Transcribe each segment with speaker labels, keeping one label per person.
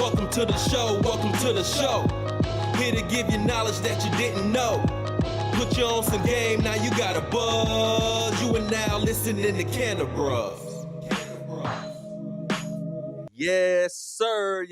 Speaker 1: Welcome to the show, welcome to the show. Here to give you knowledge that you didn't know. Put you on some game, now you got a buzz. You are now listening to Cannabruhz. Yes, sir,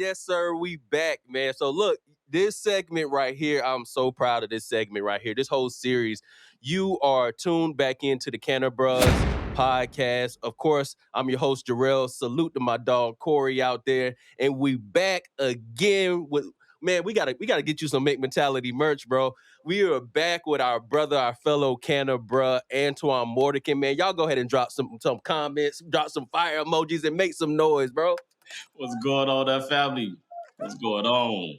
Speaker 1: we back, man. So look, this segment right here, I'm so proud of this segment right here. This whole series, you are tuned back into the Cannabruhz Podcast. Of course, I'm your host, Jarrell. Salute to my dog, Corey, out there. And we back again with, man, we gotta get you some Make Mentality merch, bro. We are back with our brother, our fellow Cannabruhz, Antoine Mordican. Man, y'all go ahead and drop some comments, drop some fire emojis, and make some noise, bro.
Speaker 2: What's going on, that family? What's going on?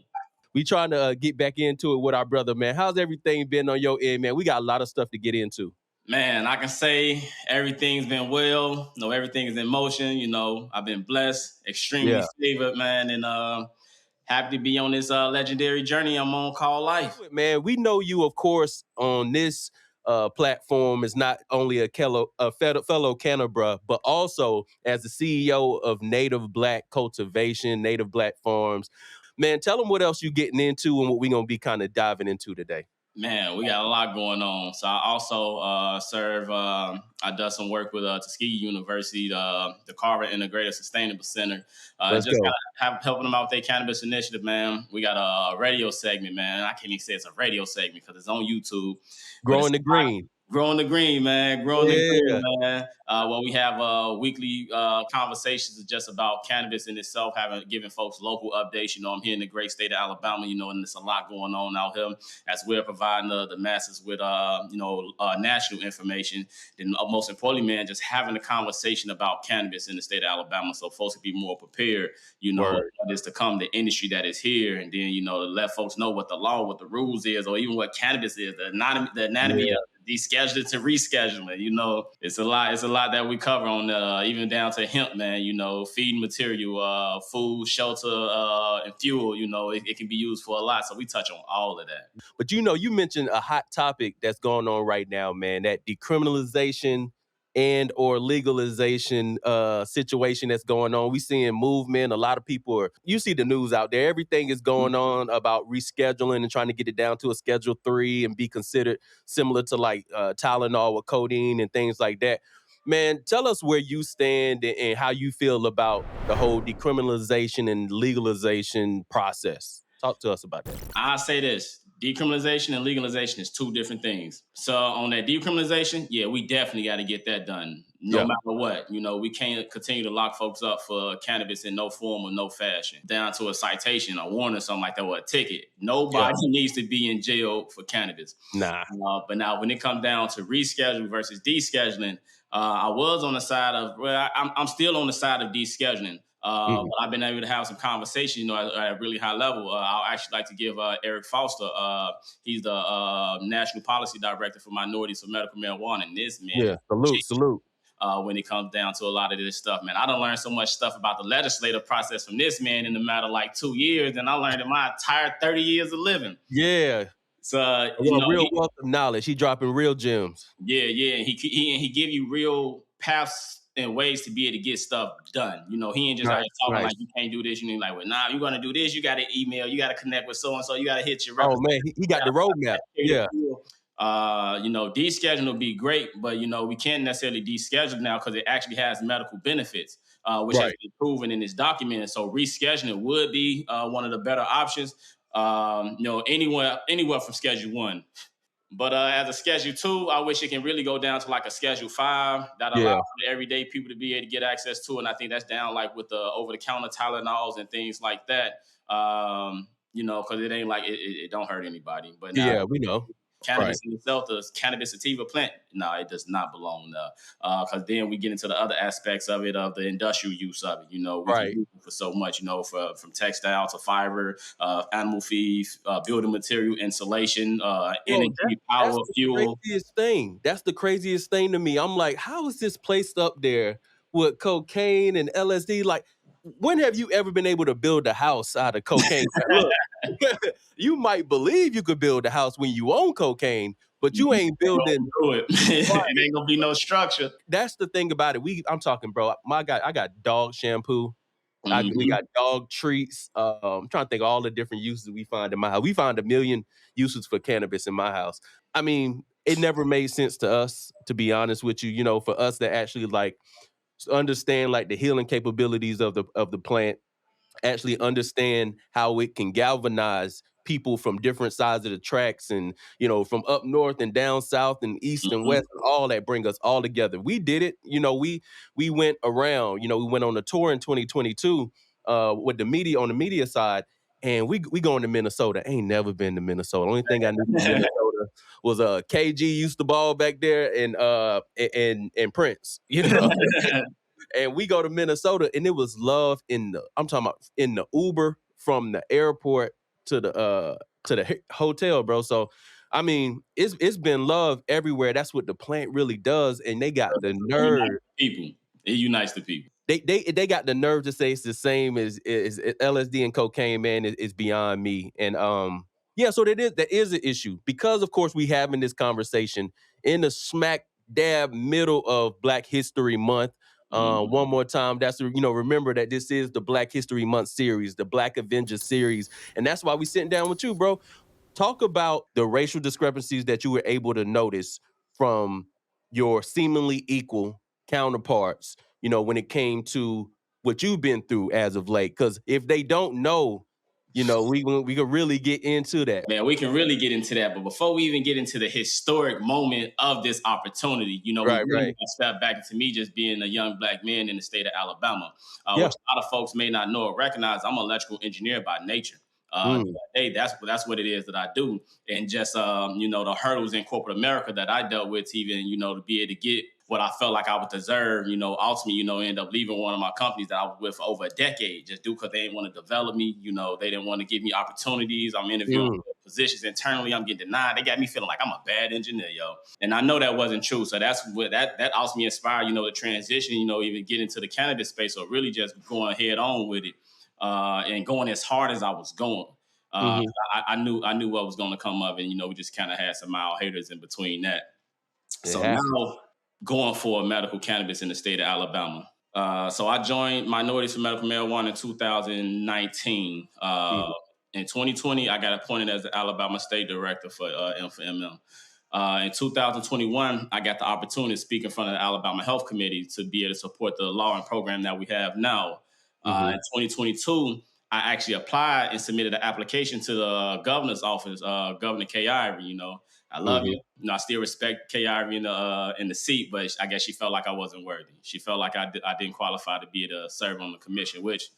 Speaker 1: We trying to get back into it with our brother, man. How's everything been on your end, man? We got a lot of stuff to get into.
Speaker 2: Man, I can say everything's been well. Everything is in motion. I've been blessed, extremely favored, man, and happy to be on this legendary journey I'm on called life.
Speaker 1: Man, we know you, of course, on this platform is not only a fellow Cannabruhz, but also as the CEO of Native Black Cultivation, Native Black Farms. Man, tell them what else you're getting into and what we're going to be kind of diving into today.
Speaker 2: Man, we got a lot going on. So I also serve, I done some work with Tuskegee University, the Carver Integrated Sustainable Center. Helping them out with their cannabis initiative, man. We got a radio segment, man. I can't even say it's a radio segment because it's on YouTube.
Speaker 1: Growing the Green.
Speaker 2: Growing the Green, man. Growing the Green, man. Well, we have weekly conversations just about cannabis in itself, giving folks local updates. I'm here in the great state of Alabama, and there's a lot going on out here as we're providing the masses with, national information. Then most importantly, man, just having a conversation about cannabis in the state of Alabama so folks can be more prepared, what is to come, the industry that is here, and then, to let folks know what the law, what the rules is, or even what cannabis is, the anatomy of descheduling to rescheduling. It's a lot that we cover on, even down to hemp, man, feeding material, food, shelter, and fuel, it can be used for a lot. So we touch on all of that.
Speaker 1: But you mentioned a hot topic that's going on right now, man, that decriminalization and or legalization situation that's going on. We seeing movement. A lot of people you see the news out there. Everything is going on about rescheduling and trying to get it down to a Schedule 3 and be considered similar to like Tylenol with codeine and things like that. Man, tell us where you stand and how you feel about the whole decriminalization and legalization process. Talk to us about that.
Speaker 2: I'll say this. Decriminalization and legalization is two different things. So on that decriminalization, we definitely got to get that done. No matter what, we can't continue to lock folks up for cannabis in no form or no fashion, down to a citation, a warning, or something like that, or a ticket. Nobody needs to be in jail for cannabis.
Speaker 1: Nah.
Speaker 2: But now when it comes down to rescheduling versus descheduling, I was on the side of, I'm still on the side of descheduling. But I've been able to have some conversation, at a really high level. I'll actually like to give Eric Foster, he's the National Policy Director for Minorities for Medical Marijuana. And this man,
Speaker 1: salute.
Speaker 2: When it comes down to a lot of this stuff, man. I done learned so much stuff about the legislative process from this man in the matter of like 2 years, and I learned in my entire 30 years of living.
Speaker 1: Yeah.
Speaker 2: So
Speaker 1: real wealth of knowledge. He dropping real gems.
Speaker 2: Yeah. And he give you real paths and ways to be able to get stuff done. He ain't just out here talking like you can't do this. You're like, well, nah, you're going to do this. You got to email. You got to connect with so-and-so. You got to hit your representative.
Speaker 1: Oh, man, he got the roadmap. Yeah.
Speaker 2: Descheduling would be great, but, we can't necessarily deschedule now because it actually has medical benefits, which has been proven in this document. So rescheduling would be one of the better options, anywhere from Schedule 1. But as a Schedule 2, I wish it can really go down to like a Schedule 5 that allows for everyday people to be able to get access to. And I think that's down like with the over-the-counter Tylenols and things like that, because it ain't like it don't hurt anybody. But now,
Speaker 1: we know.
Speaker 2: Cannabis in itself, the cannabis sativa plant, no, it does not belong there. Because then we get into the other aspects of it, of the industrial use of it. We can use it for so much, from textile to fiber, animal feed, building material, insulation, energy, power, fuel.
Speaker 1: That's the craziest thing to me. I'm like, how is this placed up there with cocaine and LSD? Like, when have you ever been able to build a house out of cocaine? Look, you might believe you could build a house when you own cocaine, but you ain't building.
Speaker 2: It ain't gonna be no structure.
Speaker 1: That's the thing about it. I'm talking, bro. I got dog shampoo. We got dog treats. I'm trying to think of all the different uses we find in my house. We find a million uses for cannabis in my house. I mean, it never made sense to us, to be honest with you. You know, for us to actually like understand like the healing capabilities of the plant, actually understand how it can galvanize people from different sides of the tracks, and you know, from up north and down south and east and west, and all that, bring us all together. We did it. You know, we went around. You know, we went on a tour in 2022 with the media, on the media side, and we going to Minnesota. Ain't never been to Minnesota. Only thing I knew from Minnesota was KG used to ball back there, and Prince. You know. And we go to Minnesota, and it was love I'm talking about in the Uber from the airport to the hotel, bro. So I mean, it's been love everywhere. That's what the plant really does, and they got the nerve.
Speaker 2: People. It unites the people.
Speaker 1: They got the nerve to say it's the same as LSD and cocaine, man. Is beyond me. And yeah, so that is an issue, because of course we having this conversation in the smack dab middle of Black History Month. One more time, remember that this is the Black History Month series, the Black Avengers series, and that's why we sitting down with you, bro. Talk about the racial discrepancies that you were able to notice from your seemingly equal counterparts, you know, when it came to what you've been through as of late. Because if they don't know, you know, we could really get into that.
Speaker 2: Man, we can really get into that. But before we even get into the historic moment of this opportunity, you know, we really step back into me just being a young Black man in the state of Alabama, which a lot of folks may not know or recognize. I'm an electrical engineer by nature. Hey, that's what it is that I do. And just, you know, the hurdles in corporate America that I dealt with, even, you know, to be able to get what I felt like I would deserve, you know, ultimately, you know, end up leaving one of my companies that I was with for over a decade, just because they didn't want to develop me. You know, they didn't want to give me opportunities. I'm interviewing positions internally. I'm getting denied. They got me feeling like I'm a bad engineer, yo. And I know that wasn't true. So that's what that ultimately inspired, you know, the transition, you know, even get into the cannabis space, or really just going head on with it, and going as hard as I was going. I knew what was going to come of it. And, you know, we just kind of had some mild haters in between that. So now going for medical cannabis in the state of Alabama. So I joined Minorities for Medical Marijuana in 2019. In 2020, I got appointed as the Alabama State Director for M4MM. In 2021, I got the opportunity to speak in front of the Alabama Health Committee to be able to support the law and program that we have now. In 2022, I actually applied and submitted an application to the governor's office, Governor Kay Ivey. You know, I love you. You know, I still respect Kay Ivey in the seat, but I guess she felt like I wasn't worthy. She felt like I didn't qualify to be able to serve on the commission, which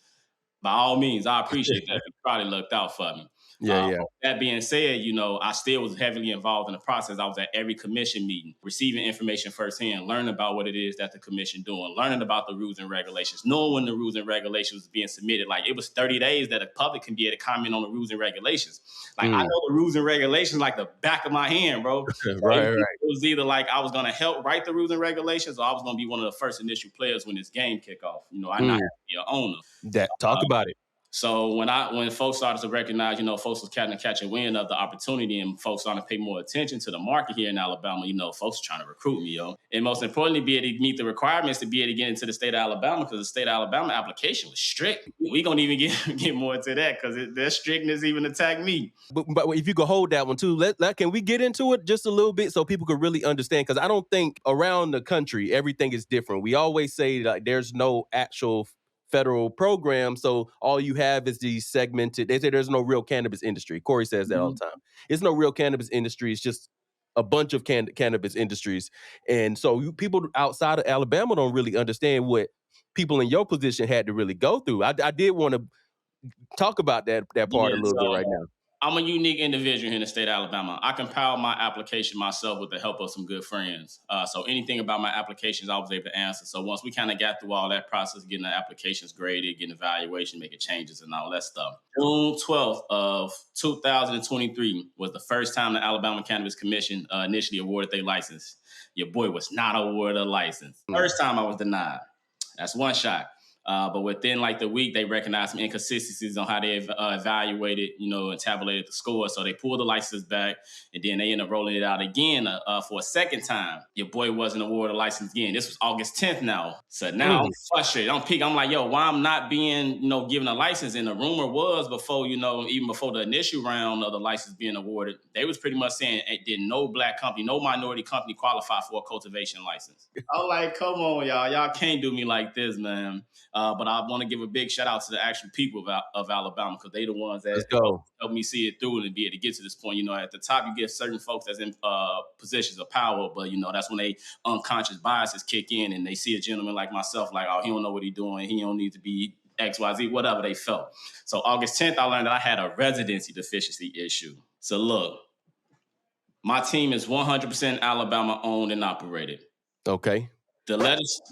Speaker 2: by all means, I appreciate that. You probably looked out for me. That being said, you know, I still was heavily involved in the process. I was at every commission meeting, receiving information firsthand, learning about what it is that the commission doing, learning about the rules and regulations, knowing when the rules and regulations was being submitted. Like, it was 30 days that the public can be able to comment on the rules and regulations. Like, I know the rules and regulations like the back of my hand, bro. It was either like I was going to help write the rules and regulations, or I was going to be one of the first initial players when this game kick off. You know, I not be an owner.
Speaker 1: Talk about it.
Speaker 2: So when folks started to recognize, you know, folks was catching wind of the opportunity, and folks started to pay more attention to the market here in Alabama, you know, folks trying to recruit me, yo. And most importantly, be able to meet the requirements to be able to get into the state of Alabama, because the state of Alabama application was strict. We gonna even get more into that, because their strictness even attacked me.
Speaker 1: But if you could hold that one too, can we get into it just a little bit so people could really understand? Because I don't think around the country everything is different. We always say like there's no actual federal program, so all you have is these segmented. They say there's no real cannabis industry. Corey says that all the time. It's no real cannabis industry. It's just a bunch of cannabis industries, and so people outside of Alabama don't really understand what people in your position had to really go through. I did want to talk about that part a little bit right now.
Speaker 2: I'm a unique individual here in the state of Alabama. I compiled my application myself with the help of some good friends. So anything about my applications, I was able to answer. So once we kind of got through all that process, getting the applications graded, getting evaluation, making changes and all that stuff. June 12th of 2023 was the first time the Alabama Cannabis Commission initially awarded their license. Your boy was not awarded a license. First time I was denied. That's one shot. But within like the week, they recognized some inconsistencies on how they evaluated, and tabulated the score. So they pulled the license back, and then they ended up rolling it out again for a second time. Your boy wasn't awarded a license again. This was August 10th now. So now I'm frustrated. I'm peaked. I'm like, yo, why I'm not being, given a license? And the rumor was before, even before the initial round of the license being awarded, they was pretty much saying, hey, did no black company, no minority company qualify for a cultivation license. I'm like, come on, y'all. Y'all can't do me like this, man. But I want to give a big shout out to the actual people of Alabama, because they the ones that helped me see it through and be able to get to this point. At the top, you get certain folks that's in positions of power, but that's when they unconscious biases kick in, and they see a gentleman like myself, like, oh, he don't know what he's doing. He don't need to be XYZ, whatever they felt. So August 10th, I learned that I had a residency deficiency issue. So look, my team is 100% Alabama owned and operated.
Speaker 1: Okay.
Speaker 2: The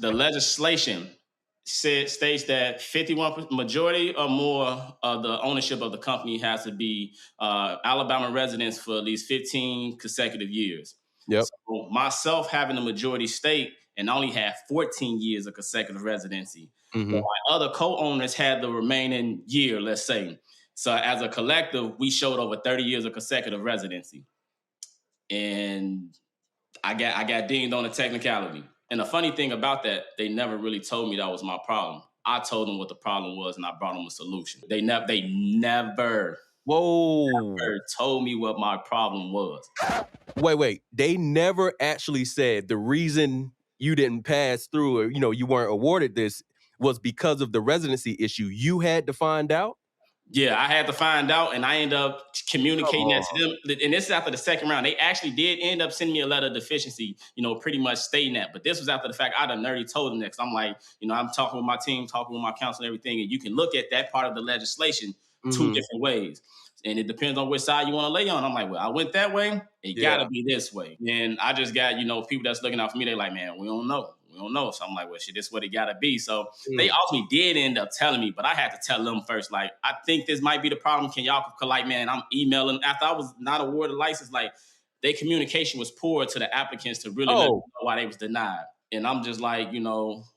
Speaker 2: legislation states that 51% majority or more of the ownership of the company has to be Alabama residents for at least 15 consecutive years.
Speaker 1: Yep.
Speaker 2: So myself having a majority stake and only have 14 years of consecutive residency.
Speaker 1: Mm-hmm.
Speaker 2: So my other co-owners had the remaining year, let's say. So as a collective, we showed over 30 years of consecutive residency. And I got dinged on a technicality. And the funny thing about that, they never really told me that was my problem. I told them what the problem was, and I brought them a solution. They never told me what my problem was.
Speaker 1: Wait. They never actually said the reason you didn't pass through, or you weren't awarded this, was because of the residency issue. You had to find out?
Speaker 2: Yeah, I had to find out, and I ended up communicating that to them. And this is after the second round. They actually did end up sending me a letter of deficiency, pretty much stating that. But this was after the fact. I done already told them that, because I'm like, I'm talking with my team, talking with my counsel and everything, and you can look at that part of the legislation two different ways. And it depends on which side you want to lay on. I'm like, well, I went that way. It got to be this way. And I just got, people that's looking out for me. They're like, man, we don't know. So I'm like, well, shit, this is what it got to be. So they ultimately did end up telling me, but I had to tell them first, like, I think this might be the problem. Can y'all, like, man, I'm emailing after I was not awarded a license. Like, their communication was poor to the applicants to really let them know why they was denied. And I'm just like,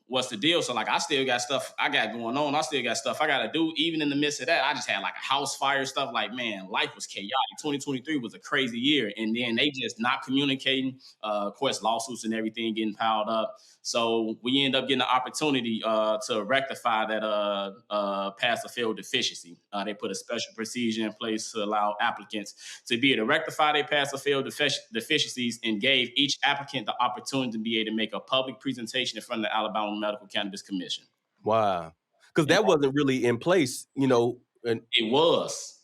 Speaker 2: what's the deal? So like, I still got stuff I got going on. I still got stuff I got to do. Even in the midst of that, I just had like a house fire stuff. Like, man, life was chaotic. 2023 was a crazy year. And then they just not communicating, of course, lawsuits and everything getting piled up. So we end up getting an opportunity to rectify that pass or fail deficiency. They put a special procedure in place to allow applicants to be able to rectify their pass or fail deficiencies, and gave each applicant the opportunity to be able to make a public presentation in front of the Alabama Medical Cannabis Commission.
Speaker 1: Wow. Because that wasn't really in place, and
Speaker 2: it was.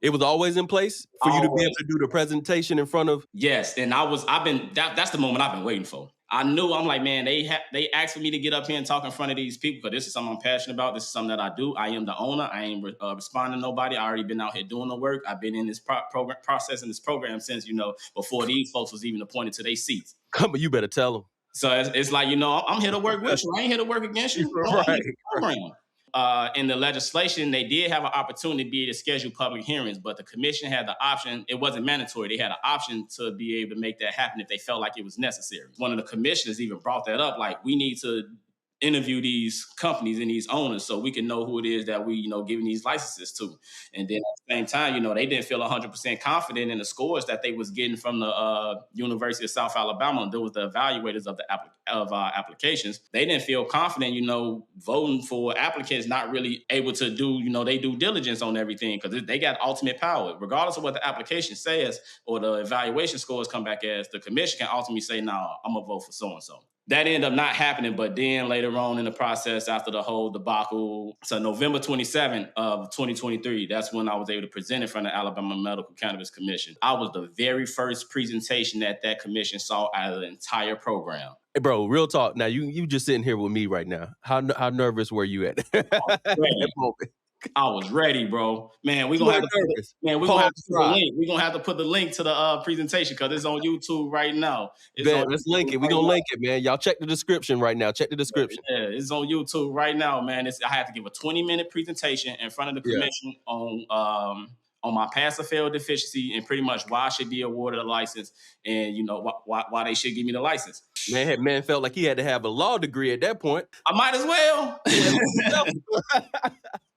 Speaker 1: It was always in place for you to be able to do the presentation in front of.
Speaker 2: Yes, and that's the moment I've been waiting for. I knew, I'm like, man, they asked for me to get up here and talk in front of these people, because this is something I'm passionate about. This is something that I do. I am the owner. I ain't responding to nobody. I already been out here doing the work. I've been in this process in this program since, before these folks was even appointed to their seats.
Speaker 1: Come on, you better tell them.
Speaker 2: So it's like, I'm here to work with you. I ain't here to work against you. Right. In the legislation, they did have an opportunity to be able to schedule public hearings, but the commission had the option. It wasn't mandatory. They had an option to be able to make that happen if they felt like it was necessary. One of the commissioners even brought that up, like, we need to interview these companies and these owners so we can know who it is that we, giving these licenses to. And then at the same time, they didn't feel 100% confident in the scores that they was getting from the University of South Alabama. There was the evaluators of the applications. They didn't feel confident, voting for applicants not really able to do, they due diligence on everything, because they got ultimate power. Regardless of what the application says or the evaluation scores come back as, the commission can ultimately say, no, I'm going to vote for so-and-so. That ended up not happening, but then later on in the process, after the whole debacle, so November 27th of 2023, that's when I was able to present in front of the Alabama Medical Cannabis Commission. I was the very first presentation that commission saw out of the entire program.
Speaker 1: Hey, bro, real talk. Now, you just sitting here with me right now. How nervous were you at that moment?
Speaker 2: I was ready, bro. Man, we're gonna have to put the link to the presentation, because it's on YouTube right now.
Speaker 1: Let's link it. We're gonna link it, man. Y'all check the description right now. Check the description.
Speaker 2: Yeah, it's on YouTube right now, man. I had to give a 20-minute presentation in front of the commission on on my pass or fail deficiency and pretty much why I should be awarded a license and, you know, why they should give me the license.
Speaker 1: Man felt like he had to have a law degree at that point.
Speaker 2: I might as well. I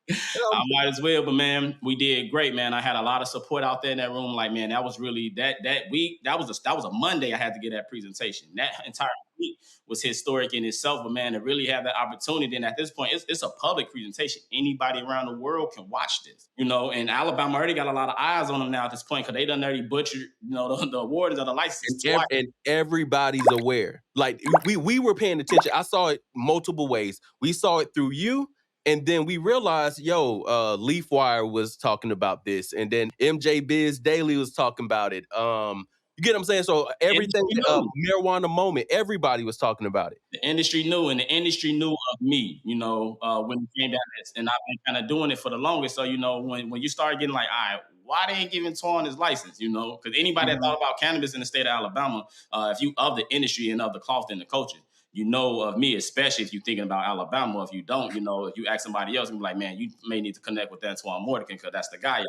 Speaker 1: Um,
Speaker 2: might as well, but man, we did great, man. I had a lot of support out there in that room. Like, man, that was really that week. That was a Monday. I had to get that presentation. That entire week was historic in itself. But man, to really have that opportunity, and at this point, it's a public presentation. Anybody around the world can watch this, you know. And Alabama already got a lot of eyes on them now at this point because they done already butchered, you know, the awards of the license twice.
Speaker 1: and everybody's aware. Like we were paying attention. I saw it multiple ways. We saw it through you. And then we realized, Leafwire was talking about this. And then MJ Biz Daily was talking about it. You get what I'm saying? So everything, marijuana moment, everybody was talking about it.
Speaker 2: The industry knew, and the industry knew of me, you know, when it came down to this. And I've been kind of doing it for the longest. So, you know, when you start getting like, all right, why they ain't giving Torn his license, you know? Because anybody that thought about cannabis in the state of Alabama, if you of the industry and of the cloth and the culture, you know of me, especially if you're thinking about Alabama. If you don't, you know, if you ask somebody else, and be like, man, you may need to connect with Antoine Mordican because that's the guy.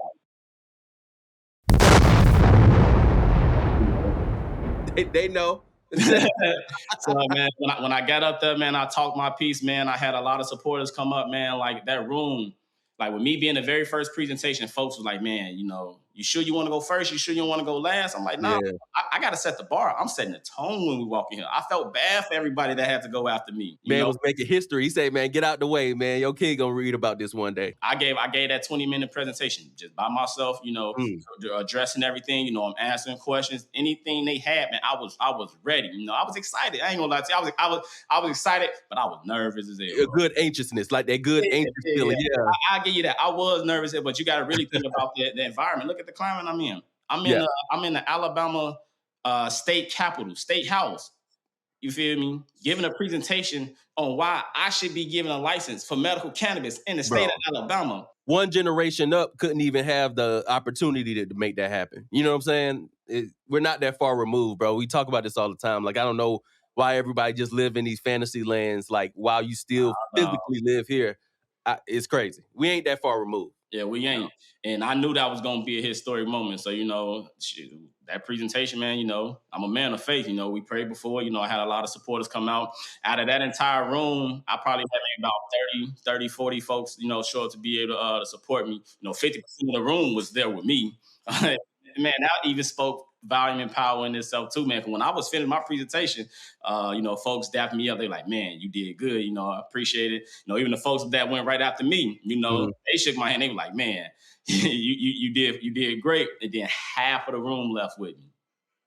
Speaker 1: They know.
Speaker 2: So man, when I got up there, man, I talked my piece, man. I had a lot of supporters come up, man. Like that room, like with me being the very first presentation, folks was like, man, you know, you sure you want to go first? You sure you want to go last? I'm like, nah, I got to set the bar. I'm setting the tone when we walk in here. I felt bad for everybody that had to go after me.
Speaker 1: Man was making history. He said, man, get out the way, man. Your kid gonna read about this one day.
Speaker 2: I gave that 20-minute presentation just by myself, you know, addressing everything. You know, I'm answering questions, anything they had, man. I was ready. You know, I was excited. I ain't gonna lie to you. I was excited, but I was nervous as hell.
Speaker 1: A good anxiousness, like that good anxious feeling. Yeah.
Speaker 2: I'll give you that. I was nervous, but you got to really think about the environment. Look at the climate I'm in. I'm in the Alabama state capitol, state house. You feel me? Giving a presentation on why I should be given a license for medical cannabis in the state of Alabama.
Speaker 1: One generation up couldn't even have the opportunity to make that happen. You know what I'm saying? We're not that far removed, bro. We talk about this all the time. Like, I don't know why everybody just live in these fantasy lands, like, while you still physically live here. It's crazy. We ain't that far removed.
Speaker 2: Yeah, we ain't. And I knew that was going to be a historic moment. So, you know, that presentation, man, you know, I'm a man of faith. You know, we prayed before. You know, I had a lot of supporters come out. Out of that entire room, I probably had about 30, 40 folks, you know, show up to be able to support me. You know, 50% of the room was there with me. Man, that even spoke volume and power in itself too, man. When I was finishing my presentation, you know, folks dapped me up. They're like, man, you did good. You know, I appreciate it. You know, even the folks that went right after me, you know, they shook my hand. They were like, man, you did great. And then half of the room left with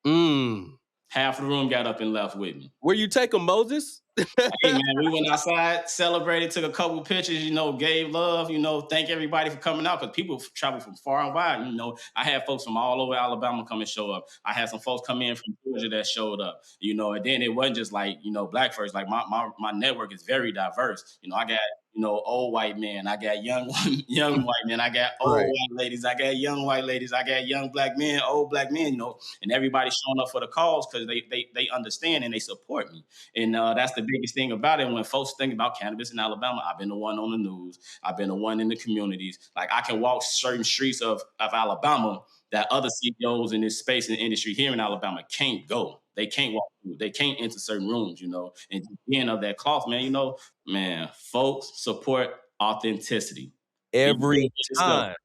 Speaker 2: me. Half of the room got up and left with me.
Speaker 1: Where you take them, Moses?
Speaker 2: Hey, man, we went outside, celebrated, took a couple pictures, you know, gave love, you know, thank everybody for coming out because people travel from far and wide. You know, I had folks from all over Alabama come and show up. I had some folks come in from Georgia that showed up, you know, and then it wasn't just like, you know, black folks. Like my network is very diverse. You know, I got, you know, old white men, I got young white men, I got old white ladies, I got young white ladies, I got young black men, old black men, you know, and everybody's showing up for the cause because they understand and they support me. And that's the biggest thing about it. When folks think about cannabis in Alabama, I've been the one on the news, I've been the one in the communities. Like, I can walk certain streets of Alabama that other CEOs in this space and industry here in Alabama can't go. They can't walk through. They can't enter certain rooms, you know. And being of that cloth, man, you know, man, folks support authenticity.
Speaker 1: Every time.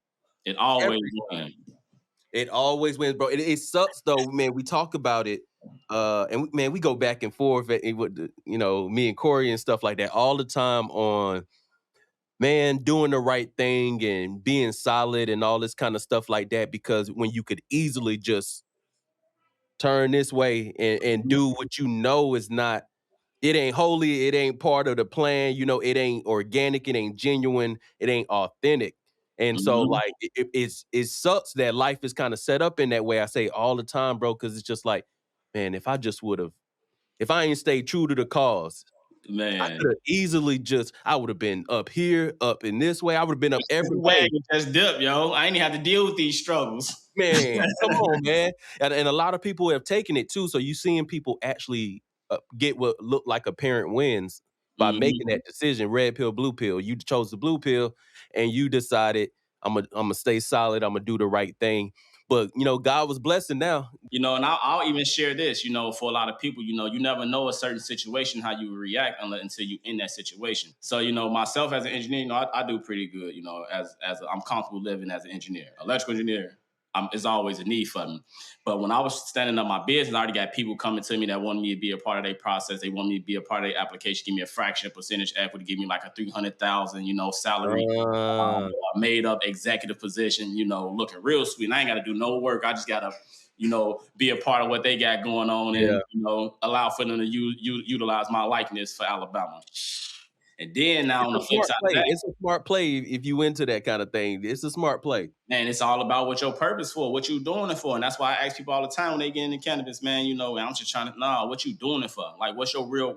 Speaker 2: It always wins.
Speaker 1: It always wins, bro. It sucks, though, man. We talk about it. And man, we go back and forth with, you know, me and Corey and stuff like that all the time on, man, doing the right thing and being solid and all this kind of stuff like that. Because when you could easily just turn this way and do what you know is not, it ain't holy, it ain't part of the plan, you know, it ain't organic, it ain't genuine, it ain't authentic. And so, like, it sucks that life is kind of set up in that way. I say all the time, bro, because it's just like, man, if I ain't stayed true to the cause,
Speaker 2: man,
Speaker 1: I could have easily I would have been up here, up in this way. I would have been up every way.
Speaker 2: Just dip, yo. I ain't have to deal with these struggles.
Speaker 1: Man, come on, man. And a lot of people have taken it too. So you seeing people actually get what looked like apparent wins by making that decision, red pill, blue pill. You chose the blue pill and you decided, I'm gonna stay solid. I'm gonna do the right thing. But God was blessing now.
Speaker 2: And I'll even share this, for a lot of people, you never know a certain situation, how you react until you in that situation. So, myself as an engineer, I do pretty good, I'm comfortable living as an engineer, electrical engineer. It's always a need for me. But when I was standing up my business, I already got people coming to me that wanted me to be a part of their process. They want me to be a part of their application, give me a fraction percentage equity, give me like a 300,000, salary, made up executive position, looking real sweet. And I ain't got to do no work. I just got to, be a part of what they got going on and, allow for them to utilize my likeness for Alabama. And then now on the flip side of that,
Speaker 1: it's a smart play if you into that kind of thing. It's a smart play.
Speaker 2: Man, it's all about what your purpose for, what you doing it for. And that's why I ask people all the time when they get into cannabis, man, and I'm just trying to, what you doing it for? Like, what's your real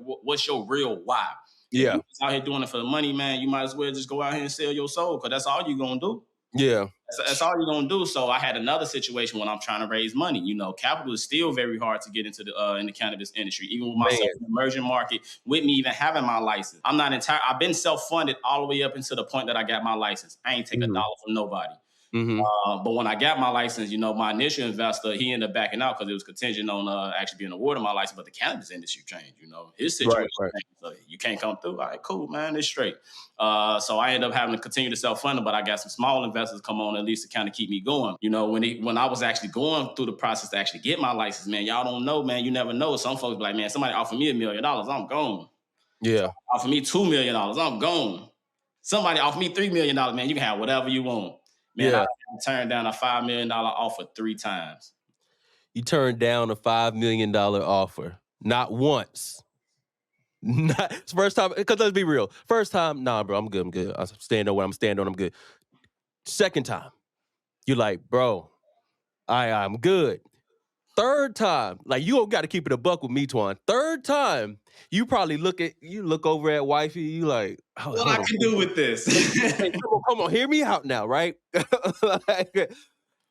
Speaker 2: why?
Speaker 1: Yeah.
Speaker 2: If you out here doing it for the money, man, you might as well just go out here and sell your soul, because that's all you're going to do.
Speaker 1: Yeah.
Speaker 2: That's all you're going to do. So I had another situation when I'm trying to raise money. Capital is still very hard to get into in the cannabis industry, even with myself in the emerging market, with me even having my license. I've been self-funded all the way up until the point that I got my license. I ain't take a dollar from nobody.
Speaker 1: Mm-hmm.
Speaker 2: But when I got my license, my initial investor, he ended up backing out because it was contingent on actually being awarded my license. But the cannabis industry changed, his situation changed. So you can't come through. All right, cool, man, it's straight. So I ended up having to continue to self-fund, but I got some small investors come on at least to kind of keep me going. When I was actually going through the process to actually get my license, man, y'all don't know, man. You never know. Some folks be like, man, somebody offered me $1 million, I'm gone.
Speaker 1: Yeah.
Speaker 2: Offered me $2 million, I'm gone. Somebody offered me $3 million, man. You can have whatever you want. Man, I turned down a $5 million offer 3 times.
Speaker 1: You turned down a $5 million offer. Not once. Not first time, because let's be real. First time, nah, bro, I'm good. I stand on what I'm standing on, I'm good. Second time, you're like, bro, I'm good. Third time, like, you don't got to keep it a buck with me, Twan. Third time, you probably look over at wifey, you like,
Speaker 2: what I can do with this?
Speaker 1: Hey, come on, hear me out now, right?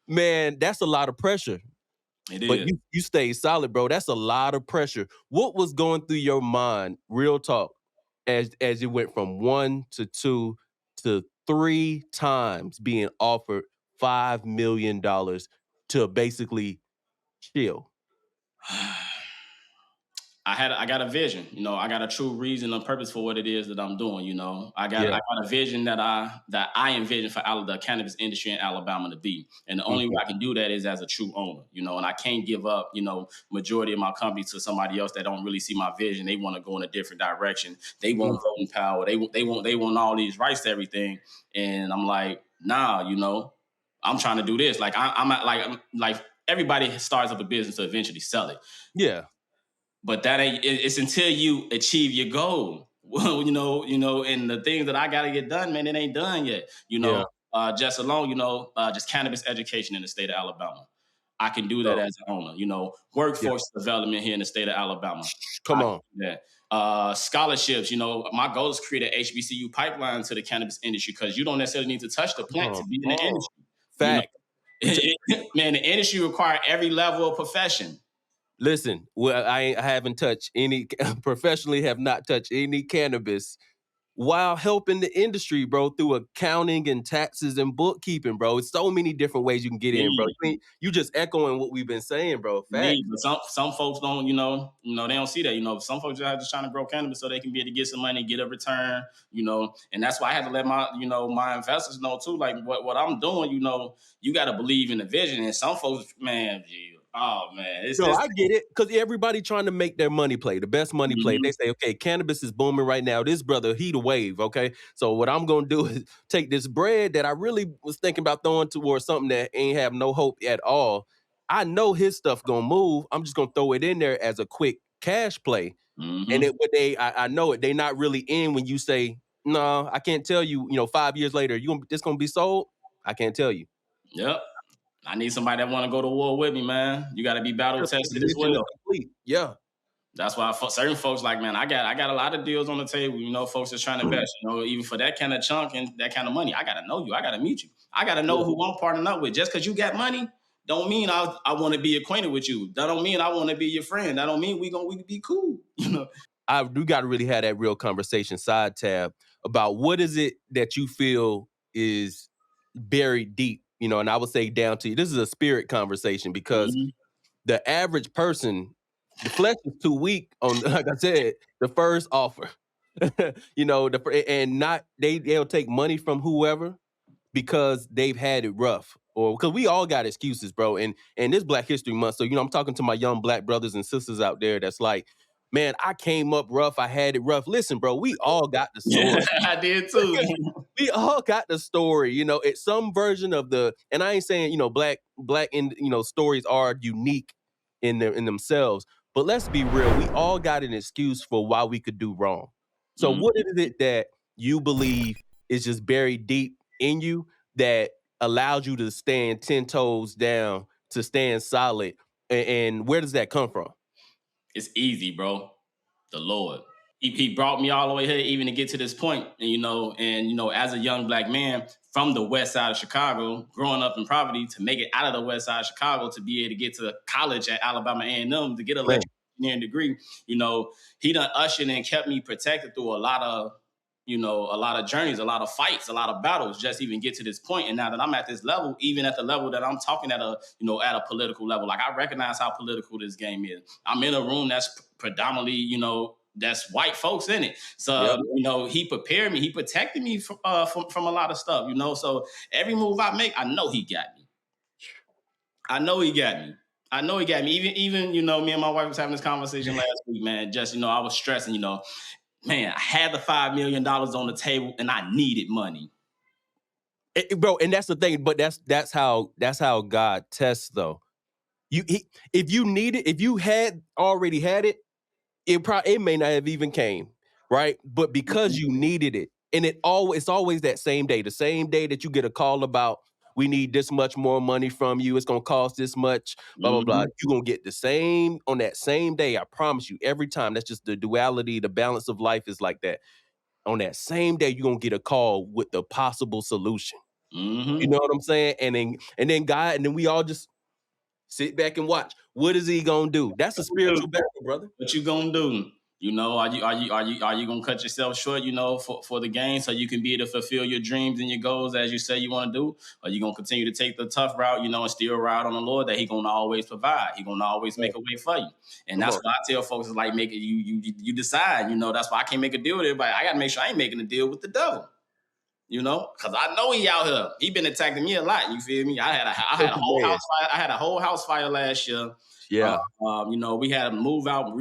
Speaker 1: Man, that's a lot of pressure.
Speaker 2: It is.
Speaker 1: But you stayed solid, bro. That's a lot of pressure. What was going through your mind, real talk, as you went from 1 to 2 to 3 times being offered $5 million to basically chill?
Speaker 2: I got a vision, I got a true reason and purpose for what it is that I'm doing, I got a vision that I envision for the cannabis industry in Alabama to be. And the only way I can do that is as a true owner, and I can't give up, majority of my company to somebody else that don't really see my vision. They want to go in a different direction. They want voting power. They want all these rights to everything. And I'm like, nah, I'm trying to do this. Like I'm like everybody starts up a business to eventually sell it.
Speaker 1: Yeah.
Speaker 2: But that ain't. It's until you achieve your goal. Well, and the things that I got to get done, man, it ain't done yet. Just alone, just cannabis education in the state of Alabama. I can do that as an owner. Workforce development here in the state of Alabama.
Speaker 1: Come on.
Speaker 2: Scholarships. My goal is to create an HBCU pipeline to the cannabis industry, because you don't necessarily need to touch the plant to be in the industry.
Speaker 1: Fact.
Speaker 2: Man, the industry requires every level of profession.
Speaker 1: Listen, well, I haven't touched any, professionally have not touched any cannabis while helping the industry, bro, through accounting and taxes and bookkeeping, bro. It's so many different ways you can get in, bro. You just echoing what we've been saying, bro. Fact.
Speaker 2: But some folks don't, they don't see that. Some folks are just trying to grow cannabis so they can be able to get some money, get a return, and that's why I had to let my investors know too, like what I'm doing, you got to believe in the vision. And some folks, man, oh man,
Speaker 1: I get it, because everybody trying to make their money play, the best money play. They say, okay, cannabis is booming right now. This brother, he the wave, okay? So what I'm going to do is take this bread that I really was thinking about throwing towards something that ain't have no hope at all. I know his stuff going to move. I'm just going to throw it in there as a quick cash play. And I know it. They not really in when you say, no, I can't tell you, 5 years later, this going to be sold? I can't tell you.
Speaker 2: Yep. I need somebody that want to go to war with me, man. You got to be battle tested as well.
Speaker 1: Yeah.
Speaker 2: That's why certain folks like, man, I got a lot of deals on the table. Folks are trying to invest, even for that kind of chunk and that kind of money. I got to know you. I got to meet you. I got to know who I'm partnering up with. Just because you got money don't mean I want to be acquainted with you. That don't mean I want to be your friend. That don't mean we can be cool.
Speaker 1: I do got to really have that real conversation side tab about what is it that you feel is buried deep, and I would say down to you. This is a spirit conversation because
Speaker 2: Mhm.
Speaker 1: the average person, the flesh is too weak on, like I said, the first offer. And not they'll take money from whoever because they've had it rough, or because we all got excuses, bro. And this Black History Month, so I'm talking to my young Black brothers and sisters out there that's like, man, I came up rough, I had it rough. Listen, bro, we all got the
Speaker 2: Yeah,
Speaker 1: story.
Speaker 2: I did too.
Speaker 1: We all got the story, it's some version of and I ain't saying, black in, stories are unique in themselves, but let's be real. We all got an excuse for why we could do wrong. So
Speaker 2: Mhm.
Speaker 1: what is it that you believe is just buried deep in you that allows you to stand 10 toes down, to stand solid? And where does that come from?
Speaker 2: It's easy, bro. The Lord. He brought me all the way here even to get to this point. And as a young Black man from the west side of Chicago, growing up in poverty, to make it out of the west side of Chicago, to be able to get to college at Alabama A&M, to get an
Speaker 1: Man,
Speaker 2: electrical engineering degree, he done ushered and kept me protected through a lot of journeys, a lot of fights, a lot of battles, just even get to this point. And now that I'm at this level, even at the level that I'm talking at a political level, like, I recognize how political this game is. I'm in a room that's predominantly, that's white folks in it. So,
Speaker 1: yep.
Speaker 2: he prepared me, he protected me from a lot of stuff, So every move I make, I know he got me. I know he got me. I know he got me. Even, me and my wife was having this conversation last week, man. Just, I was stressing, man, I had the $5 million on the table and I needed money.
Speaker 1: Bro, and that's the thing, but that's how God tests, though. If you need it, if you had already had it, it may not have even came, right? But because
Speaker 2: Mhm.
Speaker 1: you needed it, and it's always that same day, the same day that you get a call about, we need this much more money from you, it's gonna cost this much, blah blah blah.
Speaker 2: Mhm.
Speaker 1: You're gonna get the same on that same day. I promise you, every time. That's just the duality, the balance of life is like that. On that same day, you're gonna get a call with the possible solution. You
Speaker 2: Mhm.
Speaker 1: know what I'm saying? And then God, and then we all just sit back and watch. What is he gonna do? That's a spiritual battle, brother.
Speaker 2: What you gonna do? Are you gonna cut yourself short, for the game, so you can be able to fulfill your dreams and your goals as you say you want to do? Or you gonna continue to take the tough route, and still ride on the Lord, that He gonna always provide. He gonna always
Speaker 1: Yeah,
Speaker 2: make a way for you. And
Speaker 1: come
Speaker 2: that's
Speaker 1: on.
Speaker 2: what I tell folks, is like, make it, you decide. That's why I can't make a deal with everybody. I gotta make sure I ain't making a deal with the devil. Because I know he out here. He been attacking me a lot. You feel me? I had a whole
Speaker 1: Man.
Speaker 2: house fire. I had a whole house fire last year. Uh,
Speaker 1: Yeah.
Speaker 2: we had to move out,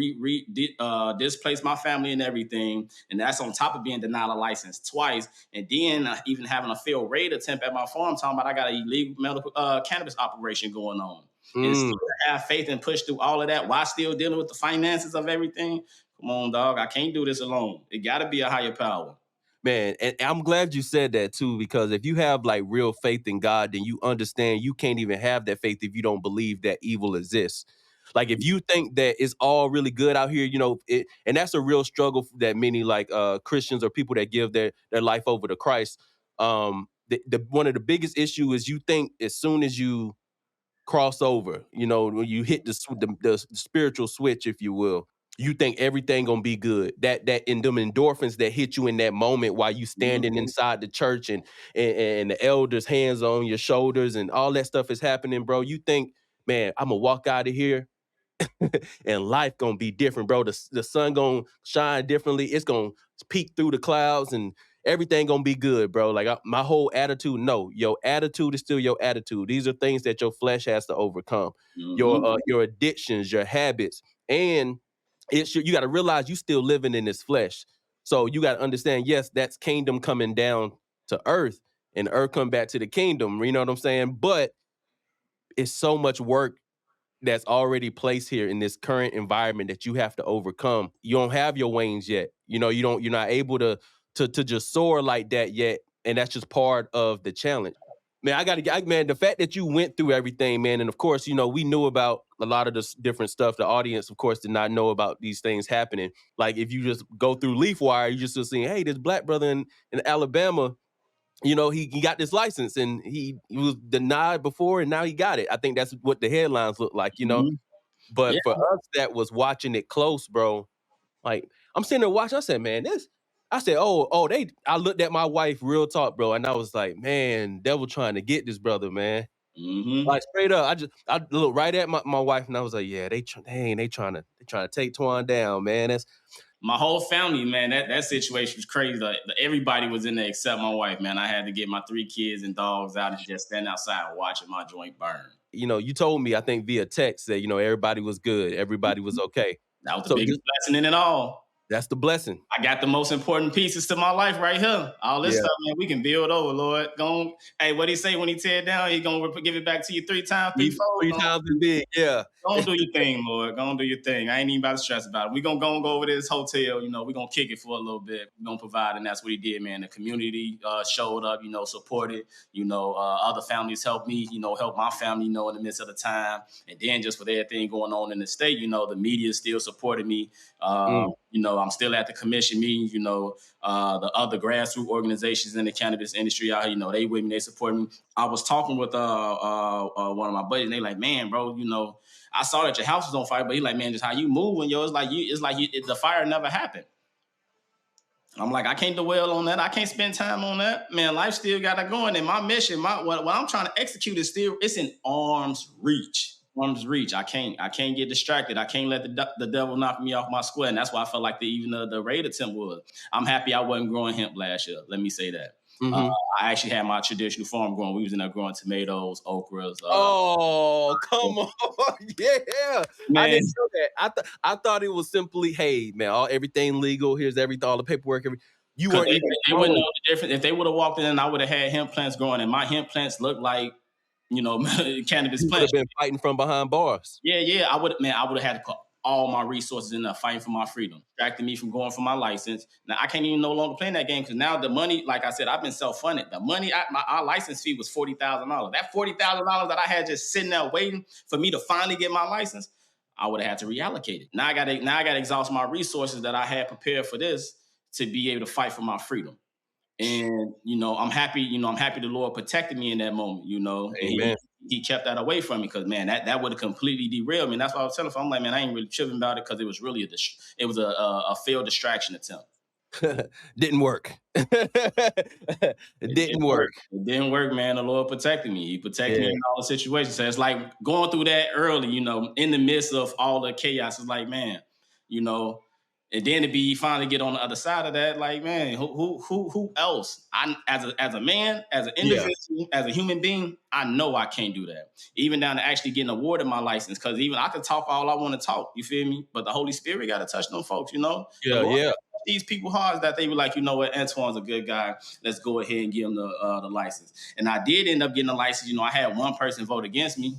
Speaker 2: displace my family and everything, and that's on top of being denied a license twice, and then even having a failed raid attempt at my farm, talking about I got an illegal medical cannabis operation going on, and
Speaker 1: Mm.
Speaker 2: still have faith and push through all of that while still dealing with the finances of everything. Come on, dog, I can't do this alone. It got to be a higher power.
Speaker 1: Man, and I'm glad you said that too, because if you have like real faith in God, then you understand you can't even have that faith if you don't believe that evil exists. Like if you think that it's all really good out here, and that's a real struggle that many like Christians or people that give their life over to Christ. The one of the biggest issue is you think as soon as you cross over, when you hit the spiritual switch, if you will, you think everything gonna be good. That in them endorphins that hit you in that moment while you standing
Speaker 2: Mhm.
Speaker 1: inside the church, and the elders' hands on your shoulders and all that stuff is happening, bro. You think, man, I'm gonna walk out of here and life gonna be different, bro. The sun gonna shine differently. It's gonna peek through the clouds and everything gonna be good, bro. Like my whole attitude, no, your attitude is still your attitude. These are things that your flesh has to overcome.
Speaker 2: Mhm.
Speaker 1: Your addictions, your habits, and you got to realize you still living in this flesh. So you got to understand, yes, that's kingdom coming down to earth, and earth come back to the kingdom. You know what I'm saying? But it's so much work that's already placed here in this current environment that you have to overcome. You don't have your wings yet. You're not able to just soar like that yet. And that's just part of the challenge. Man, man, the fact that you went through everything, man, and of course, we knew about a lot of this different stuff. The audience, of course, did not know about these things happening. Like if you just go through LeafWire, you just seeing, hey, this black brother in Alabama, he got this license and he was denied before and now he got it. I think that's what the headlines look like.
Speaker 2: Mhm. Yeah.
Speaker 1: But for us that was watching it close, bro, like I'm sitting there watching, I said, man, this. I said, I looked at my wife, real talk, bro, and I was like, man, devil trying to get this brother, man.
Speaker 2: Mm-hmm.
Speaker 1: Like straight up, I looked right at my wife and I was like, yeah, they trying to take Twan down, man. That's
Speaker 2: My whole family, man, that situation was crazy. Everybody was in there except my wife, man. I had to get my 3 kids and dogs out and just stand outside watching my joint burn.
Speaker 1: you told me, I think via text that, everybody was good, everybody was okay.
Speaker 2: That was the
Speaker 1: So
Speaker 2: biggest blessing in it all.
Speaker 1: that's the blessing.
Speaker 2: I got the most important pieces to my life right here. All this
Speaker 1: Yeah.
Speaker 2: stuff, man, we can build over, Lord. Hey, what he say when he tear it down? He gonna give it back to you 3 times, threefold.
Speaker 1: Three times as big, yeah.
Speaker 2: Go on, do your thing, Lord. Go on, do your thing. I ain't even about to stress about it. We gonna go over to this hotel. We gonna kick it for a little bit. We gonna provide, and that's what he did, man. The community showed up, supported. Other families helped me, help my family, in the midst of the time. And then just with everything going on in the state, the media still supported me. I'm still at the commission meetings. The other grassroots organizations in the cannabis industry out here, they with me, they support me. I was talking with one of my buddies, and they like, man, bro, I saw that your house was on fire, but he like, man, just how you moving, yo, the fire never happened. I'm like, I can't dwell on that. I can't spend time on that. Man, life still got to go. And my mission, what I'm trying to execute is it's in arm's reach. Arm's reach. I can't get distracted. I can't let the devil knock me off my square. And that's why I felt like the raid attempt was. I'm happy I wasn't growing hemp last year. Let me say that.
Speaker 1: Mm-hmm.
Speaker 2: I actually had my traditional farm growing. We was in there growing tomatoes, okras.
Speaker 1: Come on, yeah.
Speaker 2: Man.
Speaker 1: I didn't know that. I thought it was simply, hey, man, everything legal. Here's all the paperwork. You weren't even.
Speaker 2: They wouldn't know the difference. If they would have walked in, and I would have had hemp plants growing, and my hemp plants looked like, cannabis
Speaker 1: you
Speaker 2: plants.
Speaker 1: Would have been fighting from behind bars.
Speaker 2: Yeah. I would have had to put all my resources in there fighting for my freedom, distracting me from going for my license. Now I can't even no longer play in that game because now the money, like I said, I've been self-funded. The money, our license fee was $40,000. That $40,000 that I had just sitting there waiting for me to finally get my license, I would have had to reallocate it. Now I got to exhaust my resources that I had prepared for this to be able to fight for my freedom. And I'm happy. I'm happy the Lord protected me in that moment.
Speaker 1: Amen.
Speaker 2: He kept that away from me because, man, that would have completely derailed me. And that's why I was telling him, I'm like, man, I ain't really tripping about it because it was really a failed distraction attempt.
Speaker 1: Didn't work. It didn't work.
Speaker 2: It didn't work, man. The Lord protected me. He protected me in all the situations. So it's like going through that early, in the midst of all the chaos. It's like, man, and then to be finally get on the other side of that, like, man, who else? I as a man, as an individual, as a human being, I know I can't do that. Even down to actually getting awarded my license, because even I can talk all I want to talk. You feel me? But the Holy Spirit got to touch them folks.
Speaker 1: Yeah.
Speaker 2: These people hard that they were like, you know what, Antoine's a good guy. Let's go ahead and give him the license. And I did end up getting the license. I had one person vote against me.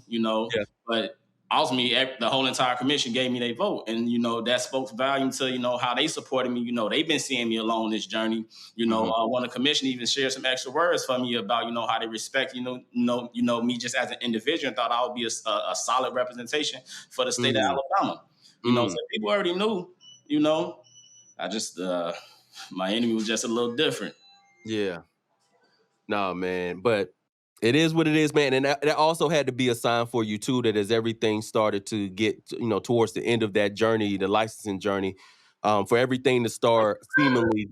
Speaker 2: But ultimately, the whole entire commission gave me their vote. And, that spoke volume to, how they supported me. They've been seeing me along this journey. When the commission even shared some extra words for me about, how they respect, me just as an individual, and thought I would be a solid representation for the state of Alabama. So people already knew, I just, my enemy was just a little different.
Speaker 1: Yeah. No, man. But it is what it is, man. And that also had to be a sign for you, too, that as everything started to get, towards the end of that journey, the licensing journey, for everything to start seemingly,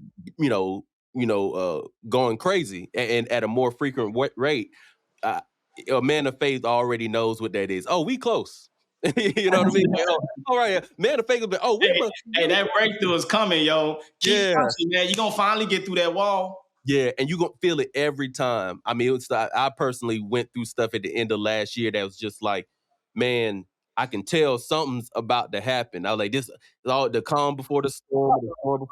Speaker 1: going crazy and at a more frequent rate, a man of faith already knows what that is. Oh, we close. You know what I mean? All right, man of faith.
Speaker 2: That breakthrough is coming, yo. Keep punching, man. You're going to finally get through that wall.
Speaker 1: Yeah, and you're going to feel it every time. I mean, I personally went through stuff at the end of last year that was just like, man, I can tell something's about to happen. I was like, this is all the calm before the storm.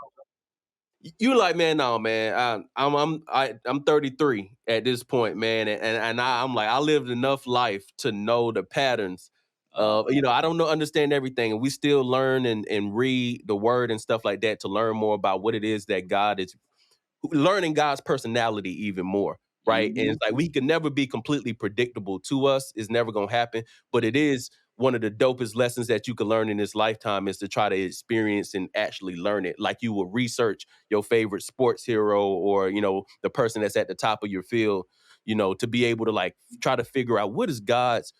Speaker 1: You like, man, no, man. I'm 33 at this point, man, and I'm like, I lived enough life to know the patterns. I don't understand everything, and we still learn and read the word and stuff like that to learn more about what it is that God is. Learning God's personality even more, right? And it's like we can never be completely predictable to us. It's never going to happen. But it is one of the dopest lessons that you can learn in this lifetime is to try to experience and actually learn it. Like you will research your favorite sports hero or, the person that's at the top of your field, to be able to like try to figure out what is God's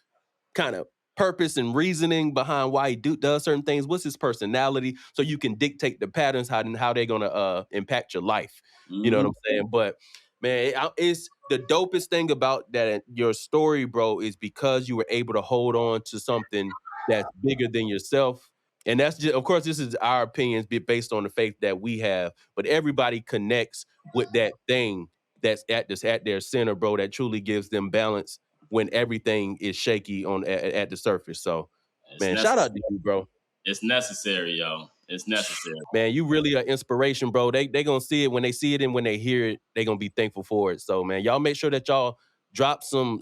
Speaker 1: kind of purpose and reasoning behind why he does certain things. What's his personality? So you can dictate the patterns, how they're gonna impact your life. You know what
Speaker 2: Mm-hmm.
Speaker 1: I'm saying? But man, it's the dopest thing about that your story, bro, is because you were able to hold on to something that's bigger than yourself. And that's just, of course, this is our opinions based on the faith that we have, but everybody connects with that thing that's at their center, bro, that truly gives them balance when everything is shaky at the surface. So,
Speaker 2: It's
Speaker 1: man, shout out
Speaker 2: necessary.
Speaker 1: to you, bro.
Speaker 2: It's necessary, yo. It's necessary.
Speaker 1: Man, you really are inspiration, bro. They gonna see it when they see it, and when they hear it, they gonna be thankful for it. So, man, y'all make sure that y'all drop some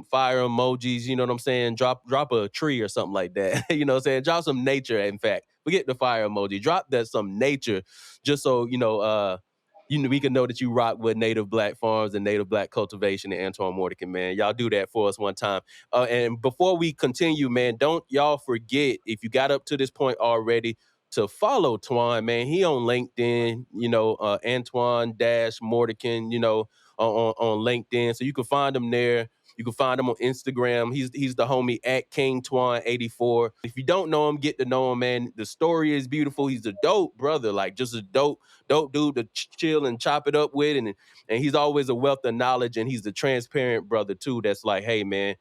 Speaker 1: fire emojis. You know what I'm saying? Drop a tree or something like that. You know what I'm saying? Drop some nature. In fact, forget the fire emoji. Drop that some nature, just so we can know that you rock with Native Black Farms and Native Black Cultivation and Antoine Mordican, man. Y'all do that for us one time. And before we continue, man, don't y'all forget, if you got up to this point already, to follow Twan, man. He on LinkedIn, Antoine Mordican, on LinkedIn. So you can find him there. You can find him on Instagram. He's the homie at King Twan 84. If you don't know him, get to know him, man. The story is beautiful. He's a dope brother, like just a dope dude to chill and chop it up with. And he's always a wealth of knowledge. And he's the transparent brother too. That's like, hey, man,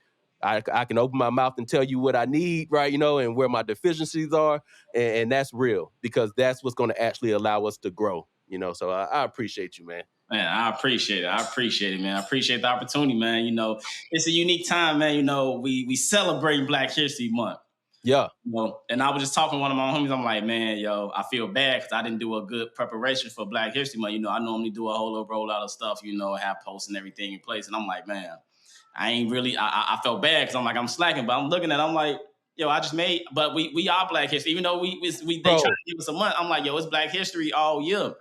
Speaker 1: I can open my mouth and tell you what I need, right? And where my deficiencies are. And that's real, because that's what's going to actually allow us to grow. So I appreciate you, man.
Speaker 2: Man, I appreciate it. I appreciate it, man. I appreciate the opportunity, man. It's a unique time, man. We celebrate Black History Month.
Speaker 1: Yeah.
Speaker 2: And I was just talking to one of my homies. I'm like, man, yo, I feel bad because I didn't do a good preparation for Black History Month. I normally do a whole little rollout of stuff, have posts and everything in place. And I'm like, man, I ain't really, I felt bad because I'm like, I'm slacking, but I'm looking at it, I'm like, yo, I just made, but we are Black History. Even though they try to give us a month, I'm like, yo, it's Black History all year.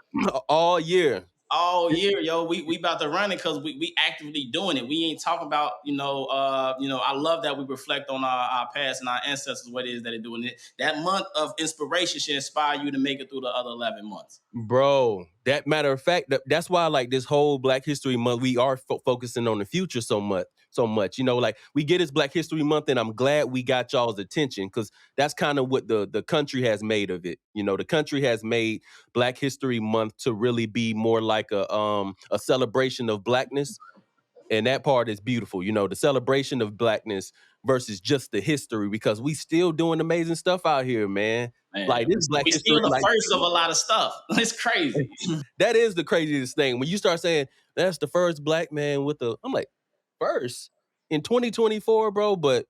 Speaker 1: All year.
Speaker 2: All year, yo, we about to run it because we actively doing it. We ain't talking about, I love that we reflect on our past and our ancestors, what it is that they're doing. That month of inspiration should inspire you to make it through the other 11 months.
Speaker 1: Bro, that matter of fact, that's why like this whole Black History Month, we are focusing on the future so much. Like we get this Black History Month, and I'm glad we got y'all's attention, because that's kind of what the country has made of it. The country has made Black History Month to really be more like a celebration of Blackness. And that part is beautiful, the celebration of Blackness versus just the history, because we still doing amazing stuff out here, man.
Speaker 2: Man,
Speaker 1: Like this Black
Speaker 2: we
Speaker 1: History,
Speaker 2: still the
Speaker 1: like,
Speaker 2: first of a lot of stuff. It's crazy.
Speaker 1: that is the craziest thing. When you start saying that's the first Black man I'm like, first in 2024, bro. But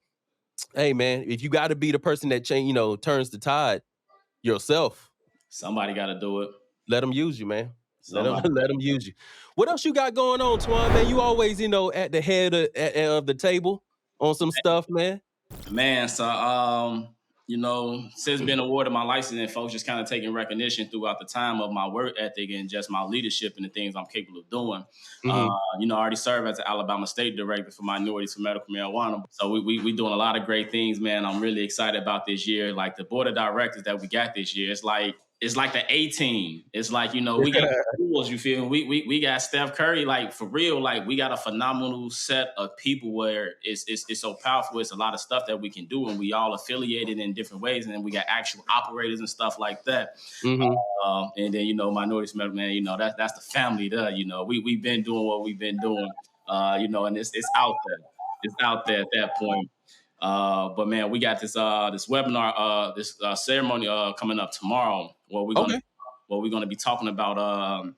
Speaker 1: hey, man, if you got to be the person that turns the tide yourself,
Speaker 2: somebody got to do it.
Speaker 1: Let them use you, man. Let them use you. What else you got going on, Twan, man? You always, at the head of the table on some stuff, man.
Speaker 2: Man, so since being awarded my license, and folks just kind of taking recognition throughout the time of my work ethic and just my leadership and the things I'm capable of doing. I already serve as the Alabama State Director for Minorities for Medical Marijuana. So we doing a lot of great things, man. I'm really excited about this year. Like the board of directors that we got this year, it's like the A team. It's like, we got tools, you feel me? We got Steph Curry, like for real, like we got a phenomenal set of people where it's so powerful. It's a lot of stuff that we can do, and we all affiliated in different ways. And then we got actual operators and stuff like that. And then, Minorities, man, that's the family there. We've been doing what we've been doing, and it's out there. It's out there at that point. But man, we got this webinar, this ceremony coming up tomorrow, where we're gonna be talking about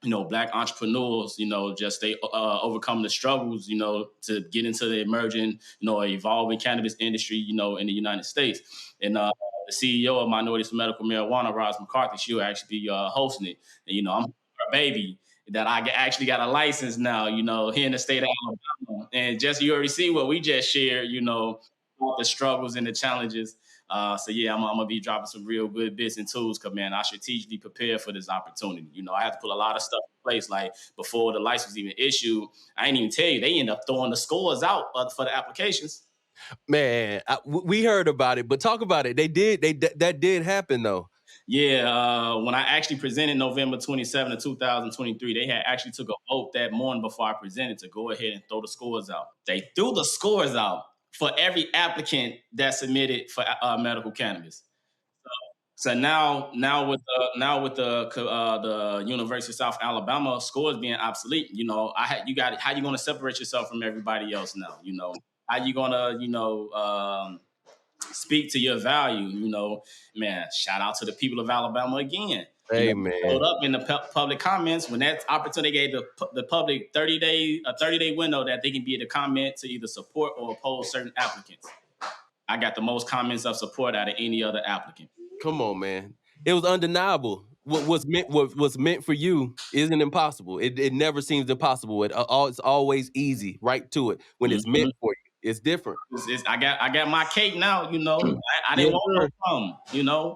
Speaker 2: Black entrepreneurs, just they overcome the struggles, to get into the emerging, evolving cannabis industry, in the United States. And the CEO of Minorities for Medical Marijuana, Roz McCarthy, she'll actually be hosting it. And I'm her baby that I actually got a license now, here in the state of Alabama. And just you already see what we just shared, all the struggles and the challenges. So yeah, I'm gonna be dropping some real good bits and tools, because man, I strategically prepare for this opportunity. I have to put a lot of stuff in place. Like before the license even issued, I ain't even tell you, they end up throwing the scores out for the applications.
Speaker 1: Man, we heard about it, but talk about it. That did happen though.
Speaker 2: Yeah, when I actually presented November 27 of 2023, they had actually took a vote that morning before I presented to go ahead and throw the scores out. They threw the scores out. for every applicant that submitted for medical cannabis. So now with the University of South Alabama scores being obsolete, how you going to separate yourself from everybody else now? How you going to speak to your value? Man, shout out to the people of Alabama again.
Speaker 1: Hey, man.
Speaker 2: Showed up in the public comments when that opportunity gave the public 30-day window that they can be able to comment to either support or oppose certain applicants. I got the most comments of support out of any other applicant.
Speaker 1: Come on, man. It was undeniable. What was meant for you isn't impossible. It never seems impossible. It's always easy, right to it. When it's meant for you, it's different.
Speaker 2: I got my cake now. I didn't want no crumb.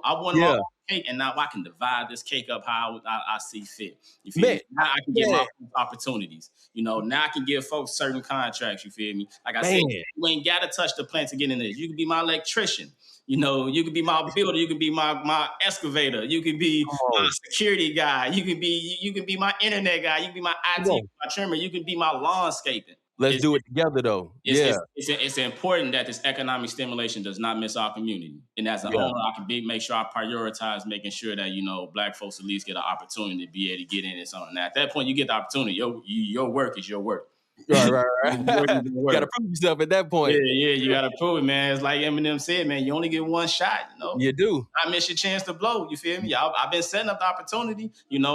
Speaker 2: I wanted my cake, and now I can divide this cake up how I see fit. You feel me? Now I can get my opportunities. Now I can give folks certain contracts. You feel me? Like I said, you ain't got to touch the plant to get in this. You can be my electrician. You can be my builder. You can be my excavator. You can be my security guy. You can be my internet guy. You can be my IT, my trimmer. You can be my landscaping.
Speaker 1: Let's do it together, though.
Speaker 2: It's important that this economic stimulation does not miss our community. And as an owner, I can make sure I prioritize making sure that, Black folks at least get an opportunity to be able to get in and something. And at that point, you get the opportunity. Your work is your work.
Speaker 1: Right. You gotta prove yourself at that point.
Speaker 2: Yeah, you gotta prove it, man. It's like Eminem said, man, you only get one shot,
Speaker 1: You do.
Speaker 2: I miss your chance to blow, you feel me? I've been setting up the opportunity,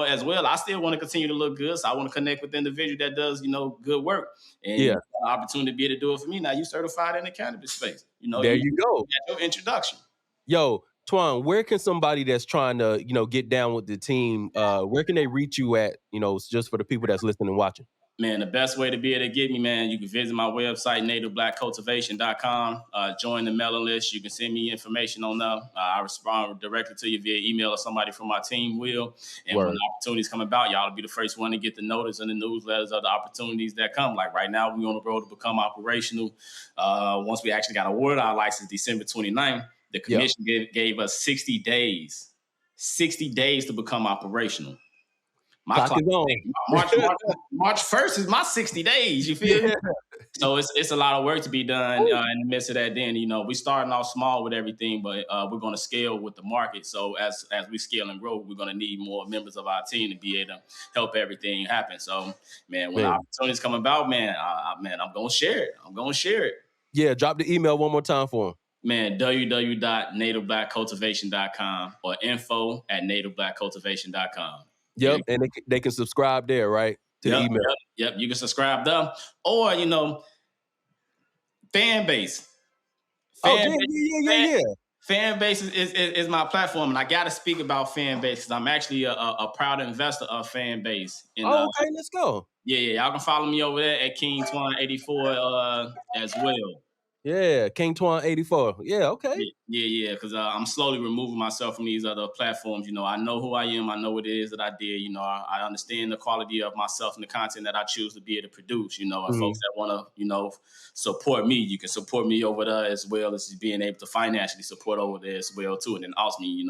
Speaker 2: as well. I still want to continue to look good, so I want to connect with the individual that does, good work. And you got the opportunity to be able to do it for me. Now you certified in the cannabis space.
Speaker 1: There you go.
Speaker 2: Your introduction.
Speaker 1: Yo, Twan, where can somebody that's trying to, get down with the team, where can they reach you at, just for the people that's listening and watching?
Speaker 2: Man, the best way to be able to get me, man, you can visit my website, nativeblackcultivation.com. Join the mailing list. You can send me information on there. I respond directly to you via email, or somebody from my team will. And when the opportunities come about, y'all will be the first one to get the notice and the newsletters of the opportunities that come. Like right now, we're on the road to become operational. Once we actually got awarded our license December 29th, the commission gave us 60 days. 60 days to become operational. My clock is on. March 1st is my 60 days. You feel me? So it's a lot of work to be done in the midst of that. Then we starting off small with everything, but we're going to scale with the market. So as we scale and grow, we're going to need more members of our team to be able to help everything happen. So when the opportunities come about, man, I'm going to share it.
Speaker 1: Yeah, drop the email one more time for them.
Speaker 2: Man, www.nativeblackcultivation.com or info@nativeblackcultivation.com.
Speaker 1: Yep, and they can subscribe there, right? To the email.
Speaker 2: Yep, you can subscribe there. Or, fan base.
Speaker 1: Yeah.
Speaker 2: Fan base is my platform, and I got to speak about fan base because I'm actually a proud investor of fan base. And,
Speaker 1: okay, let's go.
Speaker 2: Yeah, y'all can follow me over there at King Twan 84 as well.
Speaker 1: Yeah, King Twan 84. Yeah, okay.
Speaker 2: Yeah, because I'm slowly removing myself from these other platforms. I know who I am. I know what it is that I did. I understand the quality of myself and the content that I choose to be able to produce. And folks that want to, support me, you can support me over there as well as being able to financially support over there as well too. And then ultimately,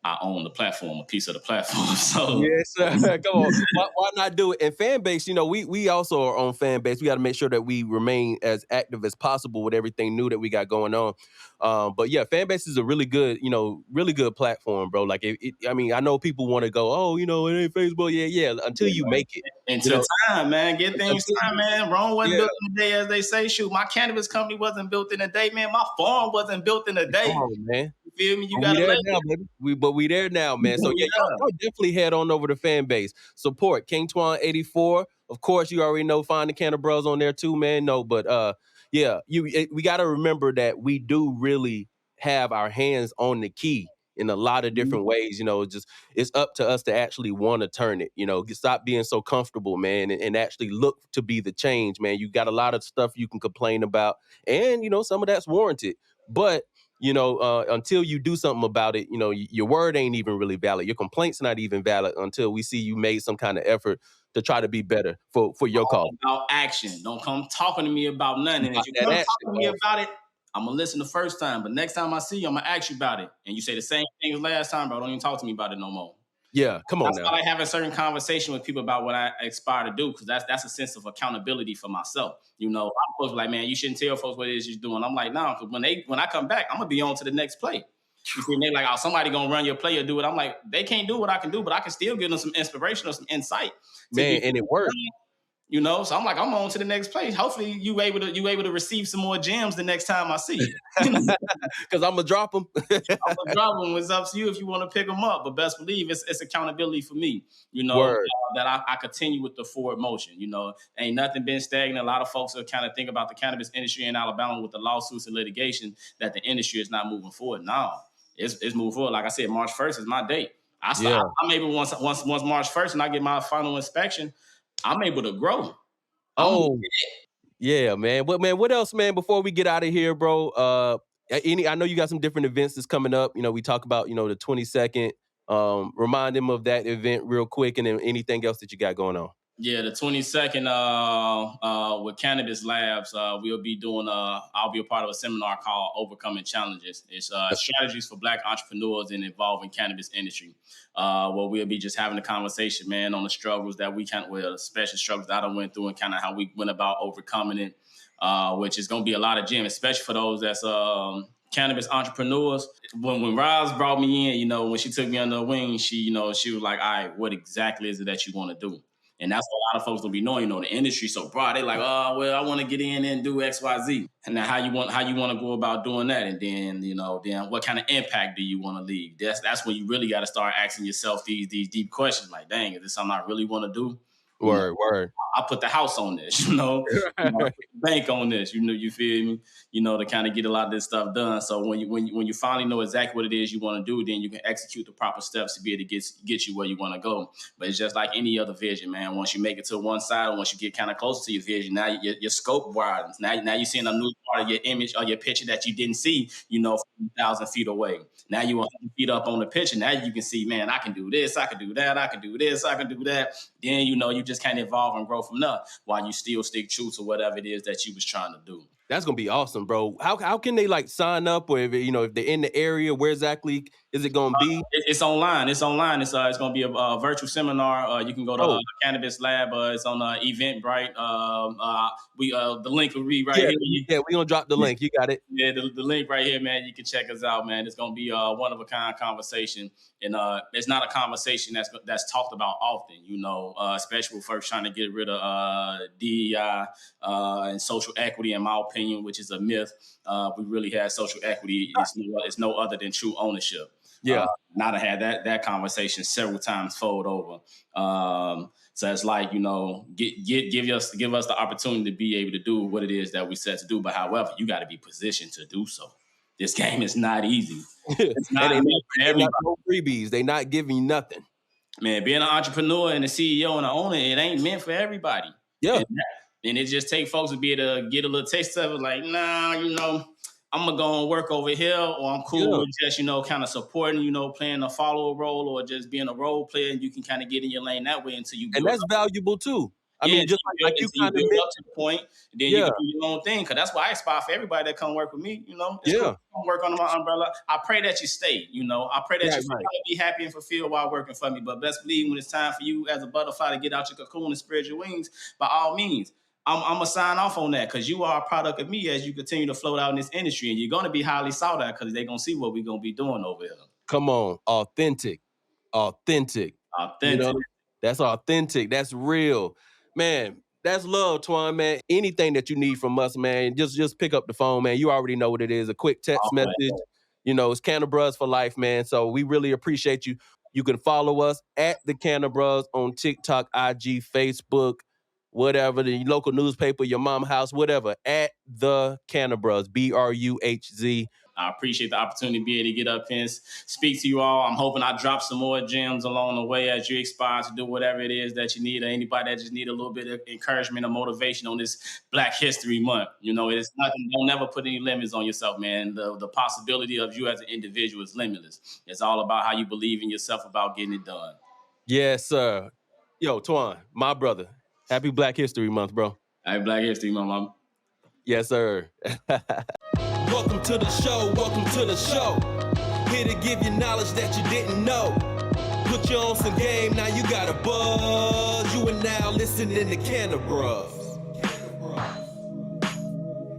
Speaker 2: I own the platform, a piece of the platform. So
Speaker 1: yes, sir. Come on. Why not do it? And fan base, we also are on fan base. We got to make sure that we remain as active as possible with everything new that we got going on. But yeah, fan base is a really good platform, bro. Like, I know people want to go, it ain't Facebook. Yeah. Until you make it.
Speaker 2: Until time, man. Get things time, man. Rome wasn't built in a day, as they say. Shoot, my cannabis company wasn't built in a day, man. My farm wasn't built in a day.
Speaker 1: Come on, man.
Speaker 2: You feel me? You got to
Speaker 1: now, baby. We there now, man. So y'all definitely head on over to fan base. Support King Twan 84. Of course, you already know, find the Cannabruhz on there too, man. No, but we got to remember that we do really have our hands on the key in a lot of different ways. Just it's up to us to actually want to turn it. Stop being so comfortable, man, and actually look to be the change, man. You got a lot of stuff you can complain about, and some of that's warranted, but until you do something about it, your word ain't even really valid. Your complaint's not even valid until we see you made some kind of effort to try to be better for your cause.
Speaker 2: About action. Don't come talking to me about nothing. And if you come talking to me about it, I'm going to listen the first time. But next time I see you, I'm going to ask you about it. And you say the same thing as last time, bro. Don't even talk to me about it no more.
Speaker 1: Yeah, come on now.
Speaker 2: That's why I have a certain conversation with people about what I aspire to do, because that's a sense of accountability for myself. A lot of folks like, man, you shouldn't tell folks what it is you're doing. I'm like, nah, because when I come back, I'm gonna be on to the next play. You see, and they like, oh, somebody gonna run your play or do it. I'm like, they can't do what I can do, but I can still give them some inspiration or some insight.
Speaker 1: Man, and it worked.
Speaker 2: You know, so I'm like, I'm on to the next play. Hopefully, you able to receive some more gems the next time I see you.
Speaker 1: Because I'm gonna drop them.
Speaker 2: I'm gonna drop them. It's up to you if you want to pick them up. But best believe it's accountability for me. You know, that I continue with the forward motion. You know, ain't nothing been stagnant. A lot of folks are kind of think about the cannabis industry in Alabama with the lawsuits and litigation that the industry is not moving forward. Now it's moving forward. Like I said, March 1st is my date. I'm able once March 1st and I get my final inspection, I'm able to grow.
Speaker 1: Yeah, man. But man, what else, man? Before we get out of here, bro. I know you got some different events that's coming up. You know, we talk about, you know, the 22nd. Remind them of that event real quick, and then anything else that you got going on.
Speaker 2: Yeah, the 22nd with Cannabis Labs, we'll be doing. I'll be a part of a seminar called "Overcoming Challenges." It's strategies for Black entrepreneurs in evolving cannabis industry. Where we'll be just having a conversation, man, on the struggles that we especially struggles that I went through, and kind of how we went about overcoming it. Which is going to be a lot of gems, especially for those that's cannabis entrepreneurs. When Roz brought me in, you know, when she took me under her wing, she was like, all right, what exactly is it that you want to do? And that's what a lot of folks don't be knowing. You know, the industry so broad. They like, oh, well, I want to get in and do X, Y, Z. And now how you want to go about doing that, and then then what kind of impact do you want to leave? That's when you really got to start asking yourself these deep questions. Like, dang, is this something I really want to do?
Speaker 1: Word.
Speaker 2: I put the house on this, I put the bank on this, you feel me? To kind of get a lot of this stuff done. So when you finally know exactly what it is you want to do, then you can execute the proper steps to be able to get you where you want to go. But it's just like any other vision, man. Once you make it to one side, or once you get kind of closer to your vision, now your scope widens. Now you're seeing a new part of your image or your picture that you didn't see, 1,000 feet away. Now you're 100 feet up on the picture. Now you can see, man, I can do this, I can do that, I can do this, I can do that. Then you just kind of evolve and grow from there while you still stick true to whatever it is that you was trying to do.
Speaker 1: That's gonna be awesome, bro. How can they sign up, or if they're in the area, where exactly is it gonna be?
Speaker 2: It's online. It's gonna be a virtual seminar. You can go to Cannabis Lab. It's on Eventbrite. The link will be right here.
Speaker 1: Yeah, we're gonna drop the link. You got it.
Speaker 2: Yeah, the link right here, man. You can check us out, man. It's gonna be a one of a kind conversation, and it's not a conversation that's talked about often. Especially with first trying to get rid of DEI and social equity, in my opinion, which is a myth. We really had social equity. It's no other than true ownership.
Speaker 1: Yeah.
Speaker 2: Now I had that conversation several times fold over. So it's like, give us the opportunity to be able to do what it is that we set to do. But however, you got to be positioned to do so. This game is not easy. It's not
Speaker 1: no freebies. They not giving you nothing.
Speaker 2: Man, being an entrepreneur and a CEO and an owner, it ain't meant for everybody.
Speaker 1: Yeah.
Speaker 2: And it just takes folks to be able to get a little taste of it. Like, nah, I'm going to go and work over here, or I'm cool with just, kind of supporting, playing a follower role, or just being a role player, and you can kind of get in your lane that way until you build.
Speaker 1: And that's valuable too. I mean, just like you kind of
Speaker 2: build up to the point, then you can do your own thing. Because that's why I aspire for everybody that come work with me, Cool. Come work under my umbrella. I pray that you stay, I pray that you be happy and fulfilled while working for me. But best believe when it's time for you as a butterfly to get out your cocoon and spread your wings, by all means, I'm going to sign off on that, because you are a product of me as you continue to float out in this industry, and you're going to be highly sought out because they're going to see what we're going to be doing over here.
Speaker 1: Come on. Authentic. That's authentic. That's real. Man, that's love, Twan, man. Anything that you need from us, man, just pick up the phone, man. You already know what it is. A quick text message. It's Cannabruhz for life, man. So we really appreciate you. You can follow us at the Cannabruhz on TikTok, IG, Facebook, whatever, the local newspaper, your mom house, whatever, at the Cannabruhz, BRUHZ.
Speaker 2: I appreciate the opportunity to be able to get up and speak to you all. I'm hoping I drop some more gems along the way as you aspire to do whatever it is that you need, or anybody that just need a little bit of encouragement or motivation on this Black History Month. It's nothing. Don't never put any limits on yourself, man. The possibility of you as an individual is limitless. It's all about how you believe in yourself about getting it done.
Speaker 1: Yes, sir. Yo, Twan, my brother. Happy Black History Month, bro.
Speaker 2: Happy Black History Month, Mom.
Speaker 1: Yes, sir. Welcome to the show. Welcome to the show. Here to give you knowledge that you didn't know. Put you on some game, now you got a buzz. You are now listening to Cannabruhz.